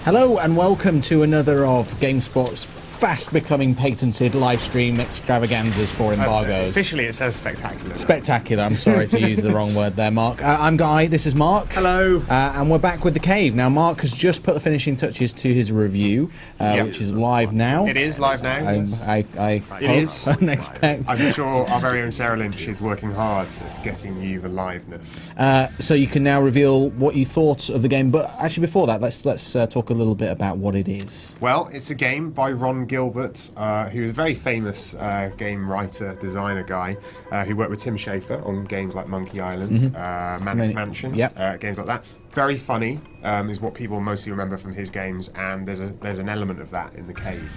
Hello and welcome to another of GameSpot's fast becoming patented live stream extravaganzas for embargoes. Officially it says spectacular. Spectacular, I'm sorry to use the wrong word there, Mark. I'm Guy, this is Mark. Hello. And we're back with The Cave. Now, Mark has just put the finishing touches to his review, which is live now. It is live now. I hope and expect. I'm sure our very own Sarah Lynch is working hard at getting you the liveness. So you can now reveal what you thought of the game, but actually before that, let's talk a little bit about what it is. Well, it's a game by Ron Gilbert, who is a very famous game writer, designer guy, who worked with Tim Schafer on games like Monkey Island, Manic Mansion, games like that. Very funny is what people mostly remember from his games, and there's an element of that in The Cave.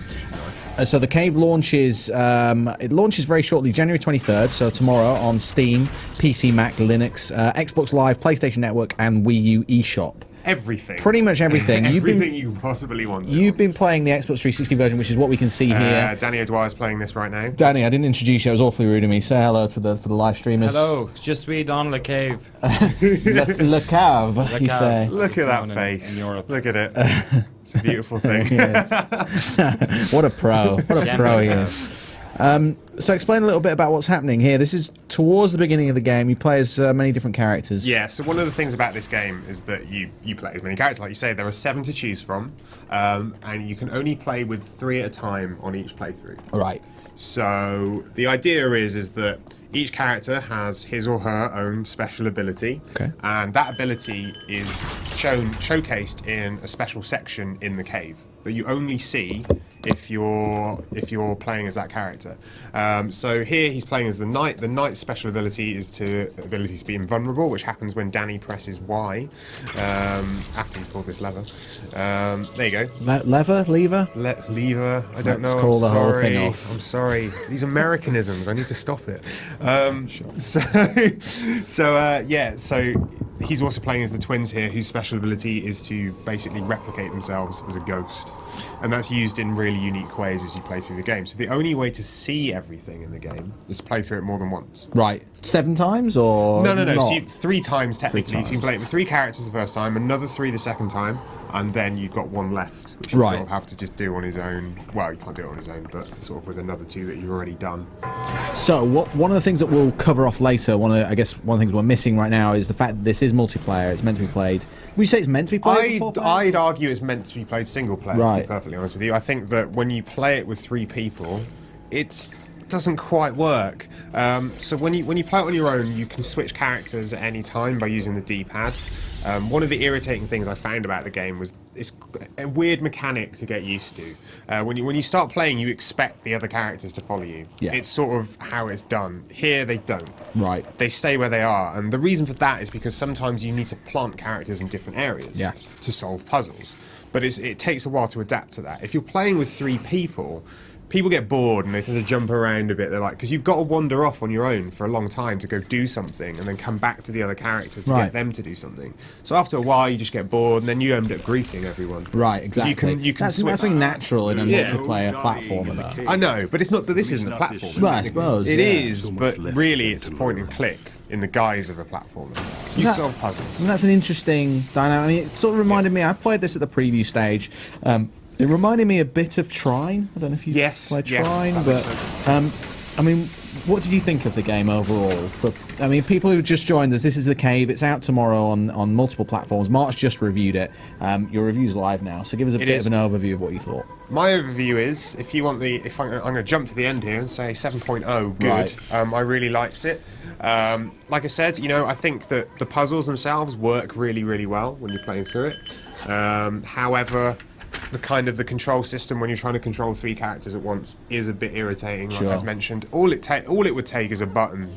So The Cave launches, it launches very shortly, January 23rd, so tomorrow on Steam, PC, Mac, Linux, Xbox Live, PlayStation Network, and Wii U eShop. Everything. Pretty much everything. Everything you possibly want. You've been playing the Xbox 360 version, which is what we can see here. Danny O'Dwyer's playing this right now. Danny, I didn't introduce you. I was awfully rude of me. Say hello for the live streamers. Hello, je suis dans le cave. Le Cave, you say. Look at that face. In Europe. Look at it. It's a beautiful thing. What a pro. What a pro he is. So explain a little bit about what's happening here. This is towards the beginning of the game. You play as many different characters. Yeah, so one of the things about this game is that you play as many characters. Like you say, there are 7 to choose from, and you can only play with 3 at a time on each playthrough. All right. So the idea is that each character has his or her own special ability, and that ability is showcased in a special section in the cave that you only see if you're playing as that character. So here he's playing as the knight. The knight's special ability is to be invulnerable, which happens when Danny presses Y after you pull this lever. There you go. Lever? Lever? Lever. I don't know. Let's call the whole thing Sorry. off. I'm sorry. These Americanisms. I need to stop it. So he's also playing as the twins here, whose special ability is to basically replicate themselves as a ghost. And that's used in really unique ways as you play through the game. So the only way to see everything in the game is to play through it more than once. Right. 7 times or No. not? So 3 times technically. 3 times. So you can play it with 3 characters the first time, another 3 the second time, and then you've got 1 left, which you sort of have to just do on his own. Well, you can't do it on his own, but sort of with another 2 that you've already done. So one of the things that we'll cover off later, one of the things we're missing right now is the fact that this is multiplayer. It's meant to be played. Would you say it's meant to be played? I'd argue it's meant to be played single player. Right. To be perfectly honest with you, I think that when you play it with 3 people, it doesn't quite work. So when you play it on your own, you can switch characters at any time by using the D-pad. One of the irritating things I found about the game was it's a weird mechanic to get used to. When you start playing, you expect the other characters to follow you. Yeah. It's sort of how it's done. Here, they don't. Right. They stay where they are, and the reason for that is because sometimes you need to plant characters in different areas to solve puzzles. But it takes a while to adapt to that. If you're playing with 3 people get bored and they tend to jump around a bit. They're like, because you've got to wander off on your own for a long time to go do something and then come back to the other characters to get them to do something. So after a while, you just get bored and then you end up griefing everyone. Right, exactly. You can that's switch. something natural in a multiplayer platformer, though. I know, but it's not. But this isn't a platformer. Well, I suppose it is, but really, it's a point and click in the guise of a platformer. You solve puzzles. And that's an interesting dynamic. I mean, it sort of reminded me. I played this at the preview stage. It reminded me a bit of Trine. I don't know if you played Trine, but I mean, what did you think of the game overall? But I mean, people who just joined us, this is The Cave. It's out tomorrow on multiple platforms. Mark's just reviewed it. Your review's live now, so give us a bit of an overview of what you thought. My overview is, if you want I'm going to jump to the end here and say 7.0, good. Right. I really liked it. Like I said, I think that the puzzles themselves work really, really well when you're playing through it. However, the control system when you're trying to control 3 characters at once is a bit irritating. Like as mentioned, all it would take is a button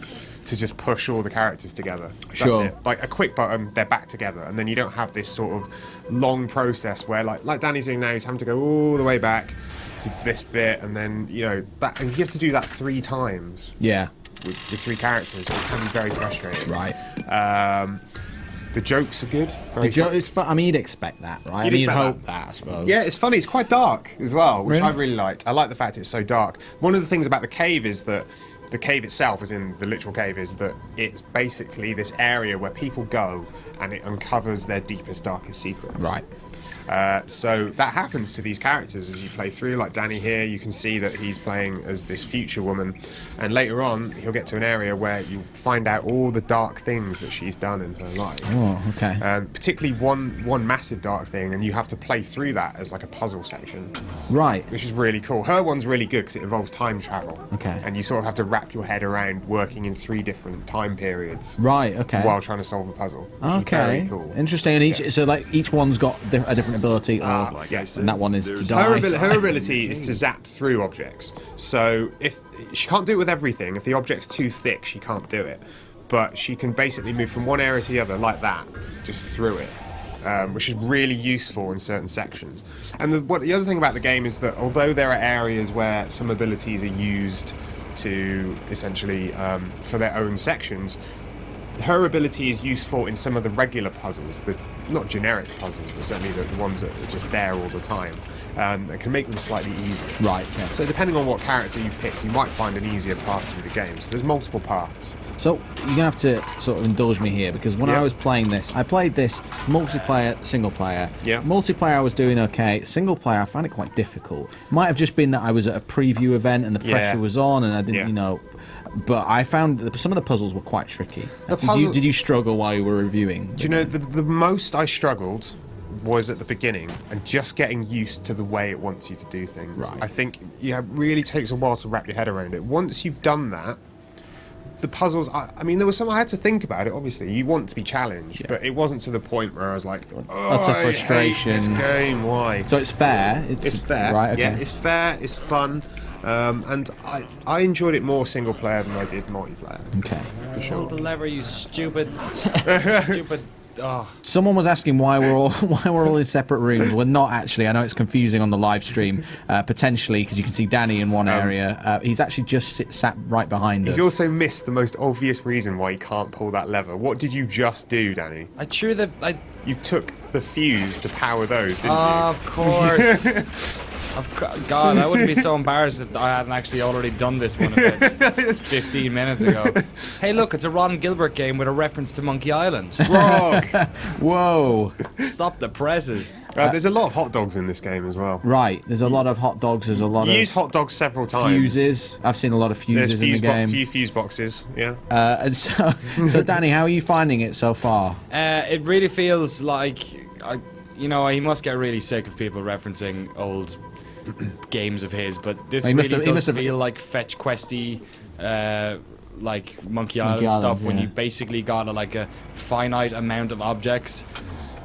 to just push all the characters together. That's it. Like a quick button, they're back together, and then you don't have this sort of long process where, like Danny's doing now, he's having to go all the way back to this bit, and then that, and you have to do that 3 times. Yeah. With 3 characters, so it can be very frustrating. Right. The jokes are good. It's fun. I mean, you'd expect that, right? You'd hope that, I suppose. Yeah, it's funny. It's quite dark as well, which I really liked. I like the fact it's so dark. One of the things about The Cave is that the cave itself, as in the literal cave, is that it's basically this area where people go and it uncovers their deepest, darkest secrets. Right. So that happens to these characters as you play through. Like Danny here, you can see that he's playing as this future woman, and later on he'll get to an area where you find out all the dark things that she's done in her life. Oh, okay. Particularly one massive dark thing, and you have to play through that as like a puzzle section. Right. Which is really cool. Her one's really good because it involves time travel. Okay. And you sort of have to wrap your head around working in 3 different time periods. Right. Okay. While trying to solve the puzzle. Which is Okay. very cool. Interesting. And so like each one's got a different ability, Yes. and that one is to die. Her ability is to zap through objects. So if she can't do it with everything, if the object's too thick, she can't do it. But she can basically move from one area to the other like that, just through it. Which is really useful in certain sections. And the other thing about the game is that although there are areas where some abilities are used to essentially for their own sections, her ability is useful in some of the regular puzzles, the not generic puzzles, but certainly the ones that are just there all the time. That can make them slightly easier. Right. Yeah. So depending on what character you pick, you might find an easier path through the game. So there's multiple paths. So you're gonna have to sort of indulge me here, because when I was playing this, I played this multiplayer, single player. Yeah. Multiplayer I was doing okay. Single player I found it quite difficult. Might have just been that I was at a preview event and the pressure was on, and I didn't, you know. But I found that some of the puzzles were quite tricky. Did you struggle while you were reviewing? Do you know the most I struggled was at the beginning and just getting used to the way it wants you to do things. Right. I think it really takes a while to wrap your head around it. Once you've done that, the puzzles, I mean, there was some I had to think about it, obviously. You want to be challenged, but it wasn't to the point where I was like, utter frustration. I hate this game, why? So it's fair. It's fair. Right, okay. Yeah, it's fair, it's fun. And I enjoyed it more single player than I did multiplayer. Okay. For sure. Pull the lever, you stupid, stupid. Oh. Someone was asking why we're all in separate rooms. We're not actually. I know it's confusing on the live stream, potentially, because you can see Danny in one area. He's actually just sat right behind us. He's also missed the most obvious reason why he can't pull that lever. What did you just do, Danny? You took the fuse to power those, didn't you? Of course. God, I wouldn't be so embarrassed if I hadn't actually already done this one about 15 minutes ago. Hey, look, it's a Ron Gilbert game with a reference to Monkey Island. Wrong! Whoa! Stop the presses. There's a lot of hot dogs in this game as well. Right, there's a lot of hot dogs, there's a lot You of use hot dogs several times. fuses. I've seen a lot of fuses in the game. Few fuse boxes, yeah. And so Danny, how are you finding it so far? It really feels like, he must get really sick of people referencing old games of his, but this really does feel like fetch questy, like Monkey Island stuff, when you basically got a finite amount of objects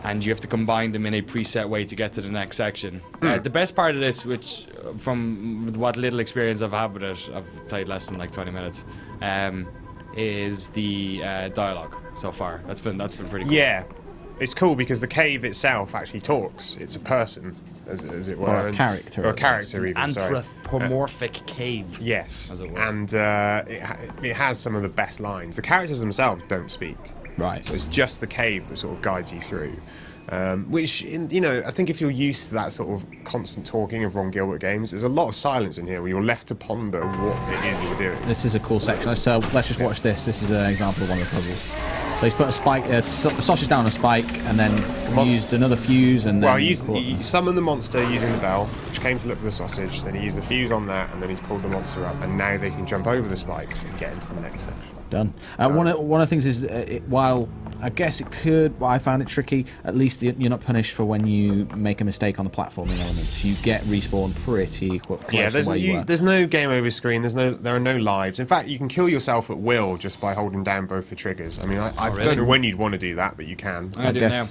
and you have to combine them in a preset way to get to the next section. The best part of this, which from what little experience I've had with it, I've played less than 20 minutes, is the dialogue so far. That's been pretty cool. Yeah, it's cool because the cave itself actually talks. It's a person, as it were. Or a character. Or a character, even, Anthropomorphic cave. Yes, as it were. And it has some of the best lines. The characters themselves don't speak. Right. So it's just the cave that sort of guides you through. Which, I think if you're used to that sort of constant talking of Ron Gilbert games, there's a lot of silence in here where you're left to ponder what it is you're doing. This is a cool section. So let's just watch this. This is an example of one of the puzzles. So he's put a spike, sausage down a spike, and then used another fuse, and then... Well, he summoned the monster using the bell, which came to look for the sausage, then he used the fuse on that, and then he's pulled the monster up, and now they can jump over the spikes and get into the next section. Done. One of the things is, while I guess it could, I found it tricky, at least you're not punished for when you make a mistake on the platforming elements. You get respawned pretty close to where you were. There's no game over screen, there are no lives. In fact, you can kill yourself at will just by holding down both the triggers. I mean, I don't know when you'd want to do that, but you can. I do now.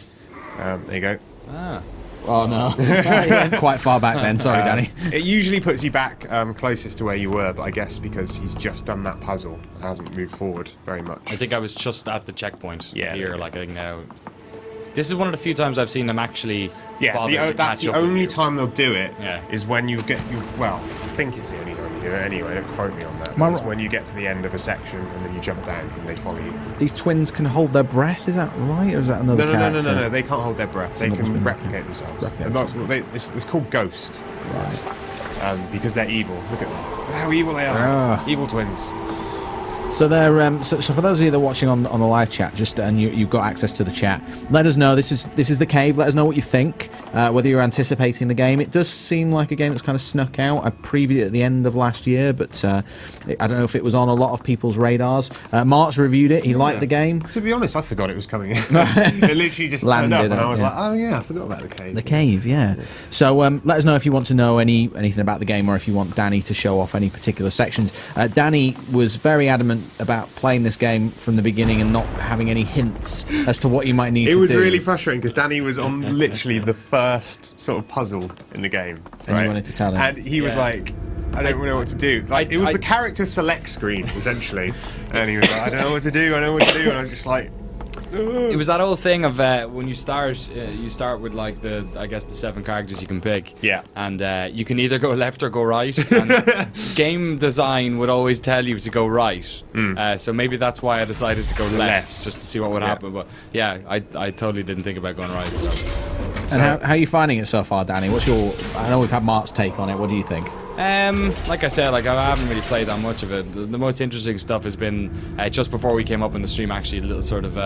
There you go. Ah. Oh no, you went quite far back then. Sorry, Danny. It usually puts you back closest to where you were, but I guess because he's just done that puzzle, it hasn't moved forward very much. I think I was just at the checkpoint here. Yeah. I think now. This is one of the few times I've seen them actually. That's the only time they'll do it. Yeah. Is when you get well, I think it's the only time you do it anyway. Don't quote me on that. It's when you get to the end of a section and then you jump down and they follow you. These twins can hold their breath. Is that right, or is that another character? No. They can't hold their breath. They can replicate themselves. It's called Ghost. Right. Because they're evil. Look at how evil they are. Evil twins. So there. So for those of you that are watching on the live chat, just and you've got access to the chat, let us know. This is the cave. Let us know what you think. Whether you're anticipating the game. It does seem like a game that's kind of snuck out. I previewed it at the end of last year, but I don't know if it was on a lot of people's radars. Mark's reviewed it. He liked the game. To be honest, I forgot it was coming in. It literally just turned up, and I was like, oh yeah, I forgot about the cave. The cave, yeah. So let us know if you want to know anything about the game, or if you want Danny to show off any particular sections. Danny was very adamant about playing this game from the beginning and not having any hints as to what you might need to do. It was really frustrating because Danny was on literally the first sort of puzzle in the game. And right? you wanted to tell him. And he was like, I don't know what to do. Like, it was the character select screen, essentially. And he was like, I don't know what to do, I don't know what to do. And I was just like... It was that whole thing of when you start with like the 7 characters you can pick. Yeah. And you can either go left or go right. And game design would always tell you to go right. So maybe that's why I decided to go left, just to see what would happen. But yeah, I totally didn't think about going right. So. And how are you finding it so far, Danny? I know we've had Mark's take on it. What do you think? Like I said, I haven't really played that much of it. The most interesting stuff has been just before we came up in the stream, actually, a little sort of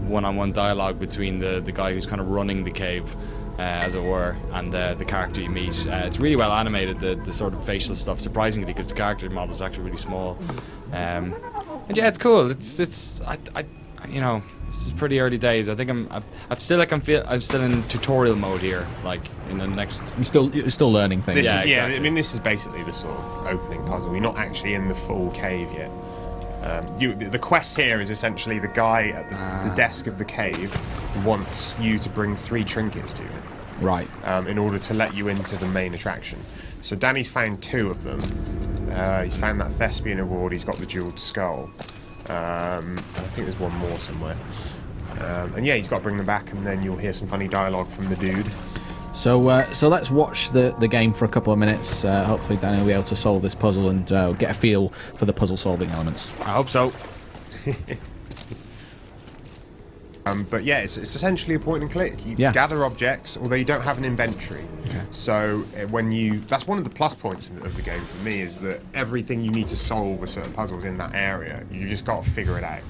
one-on-one dialogue between the guy who's kind of running the cave, as it were, and the character you meet. It's really well animated, the sort of facial stuff, surprisingly, because the character model is actually really small. And yeah, it's cool. It's you know, this is pretty early days. I think I'm still in tutorial mode here, like in the next. You're still learning things. Exactly. I mean, this is basically the sort of opening puzzle. You're not actually in the full cave yet. The quest here is essentially the guy at the desk of the cave wants you to bring 3 trinkets to him. Right. In order to let you into the main attraction. So Danny's found 2 of them. He's found that Thespian award. He's got the jeweled skull. I think there's one more somewhere. And yeah, he's got to bring them back, and then you'll hear some funny dialogue from the dude. So let's watch the game for a couple of minutes. Hopefully Danny will be able to solve this puzzle and get a feel for the puzzle-solving elements. I hope so. But yeah, it's essentially a point and click. You gather objects, although you don't have an inventory. Okay. So that's one of the plus points of the game for me, is that everything you need to solve a certain puzzle is in that area. You just got to figure it out.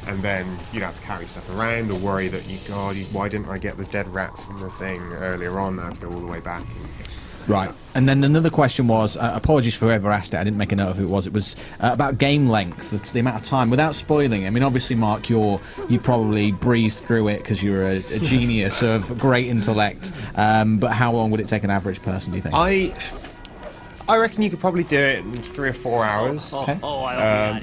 And then you don't have to carry stuff around or worry that why didn't I get the dead rat from the thing earlier on? I have to go all the way back. Right. And then another question was, apologies for whoever asked it, I didn't make a note of who it was. It was about game length, the amount of time, without spoiling. I mean, obviously, Mark, you probably breezed through it because you're a genius of great intellect. But how long would it take an average person, do you think? I reckon you could probably do it in 3 or 4 hours. Okay.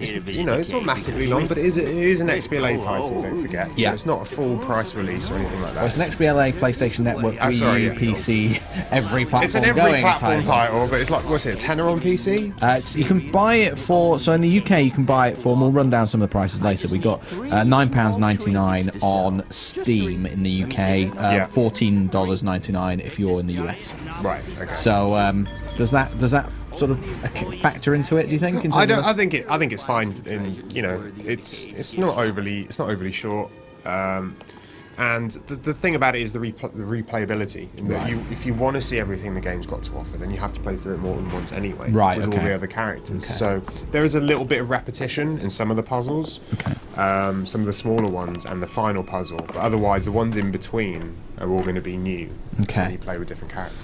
It's not massively long, but it is an XBLA title, don't forget. Yeah. It's not a full price release or anything like that. Well, it's an XBLA, PlayStation Network, Wii U, PC, every platform. It's an every platform title, but it's like, what's it, a tenner on PC? You can buy it for, so in the UK you can buy it for, and we'll run down some of the prices later. We got £9.99 on Steam in the UK, $14.99 if you're in the US. Right. Okay. So does that sort of factor into it? Do you think? I think it's fine. It's not overly short. And the thing about it is the replayability. Right. If you want to see everything the game's got to offer, then you have to play through it more than once anyway. Right. With all the other characters. Okay. So there is a little bit of repetition in some of the puzzles. Okay. Some of the smaller ones and the final puzzle, but otherwise the ones in between are all going to be new. Okay. When you play with different characters.